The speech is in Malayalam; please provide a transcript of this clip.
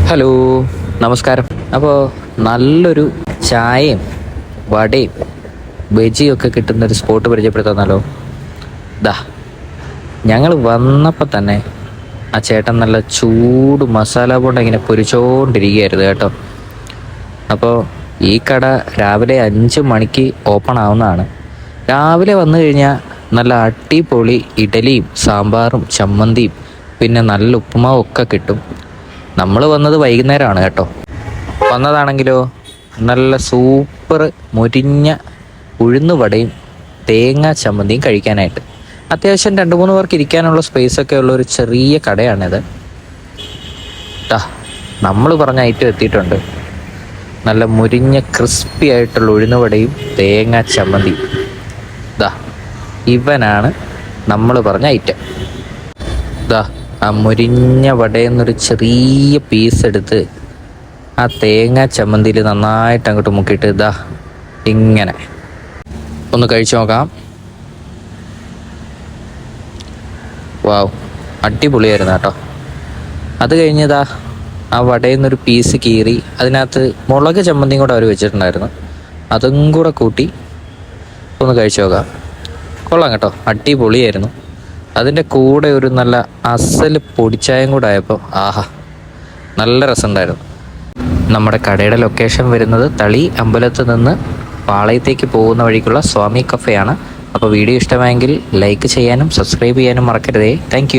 ഹലോ, നമസ്കാരം. അപ്പോൾ നല്ലൊരു ചായയും വടയും ബജിയും ഒക്കെ കിട്ടുന്നൊരു സ്പോട്ട് പരിചയപ്പെടുത്താന്നാലോ? ദാ ഞങ്ങൾ വന്നപ്പോൾ തന്നെ ആ ചേട്ടൻ നല്ല ചൂട് മസാല ബോണ്ട ഇങ്ങനെ പൊരിച്ചോണ്ടിരിക്കുകയായിരുന്നു കേട്ടോ. അപ്പോൾ ഈ കട രാവിലെ 5 മണിക്ക് ഓപ്പൺ ആവുന്നതാണ്. രാവിലെ വന്നു കഴിഞ്ഞാൽ നല്ല അടിപൊളി ഇഡലിയും സാമ്പാറും ചമ്മന്തിയും പിന്നെ നല്ല ഉപ്പുമാവും ഒക്കെ കിട്ടും. നമ്മൾ വന്നത് വൈകുന്നേരമാണ് കേട്ടോ. വന്നതാണെങ്കിലോ നല്ല സൂപ്പർ മുരിഞ്ഞ ഉഴുന്നുവടയും തേങ്ങാ ചമ്മന്തിയും കഴിക്കാനായിട്ട്. അത്യാവശ്യം 2-3 പേർക്ക് ഇരിക്കാനുള്ള സ്പേസൊക്കെ ഉള്ള ഒരു ചെറിയ കടയാണിത്. നമ്മൾ പറഞ്ഞ ഐറ്റം എത്തിയിട്ടുണ്ട്. നല്ല മുരിഞ്ഞ ക്രിസ്പി ആയിട്ടുള്ള ഉഴുന്നുവടയും തേങ്ങാ ചമ്മന്തിയും. ഇവനാണ് നമ്മൾ പറഞ്ഞ ഐറ്റം. ആ മുരിഞ്ഞ വടയെന്നൊരു ചെറിയ പീസ് എടുത്ത് ആ തേങ്ങ ചമ്മന്തിയിൽ നന്നായിട്ട് അങ്ങോട്ട് മുക്കിയിട്ട് ഇങ്ങനെ ഒന്ന് കഴിച്ചു നോക്കാം. വാവ്, അടിപൊളിയായിരുന്നു കേട്ടോ. അത് കഴിഞ്ഞതാ ആ വടയെന്നൊരു പീസ് കീറി അതിനകത്ത് മുളക് ചമ്മന്തിയും കൂടെ അവർ വെച്ചിട്ടുണ്ടായിരുന്നു. അതും കൂടെ കൂട്ടി ഒന്ന് കഴിച്ചു നോക്കാം. കൊള്ളാം കേട്ടോ, അടിപൊളിയായിരുന്നു. അതിൻ്റെ കൂടെ ഒരു നല്ല അസൽ പൊടിച്ചായം കൂടെ ആയപ്പോൾ നല്ല രസമുണ്ടായിരുന്നു. നമ്മുടെ കടയുടെ ലൊക്കേഷൻ വരുന്നത് തളി അമ്പലത്ത് നിന്ന് പാളയത്തേക്ക് പോകുന്ന വഴിക്കുള്ള സ്വാമി കഫേയാണ്. അപ്പോൾ വീഡിയോ ഇഷ്ടമായെങ്കിൽ ലൈക്ക് ചെയ്യാനും സബ്സ്ക്രൈബ് ചെയ്യാനും മറക്കരുതേ. താങ്ക്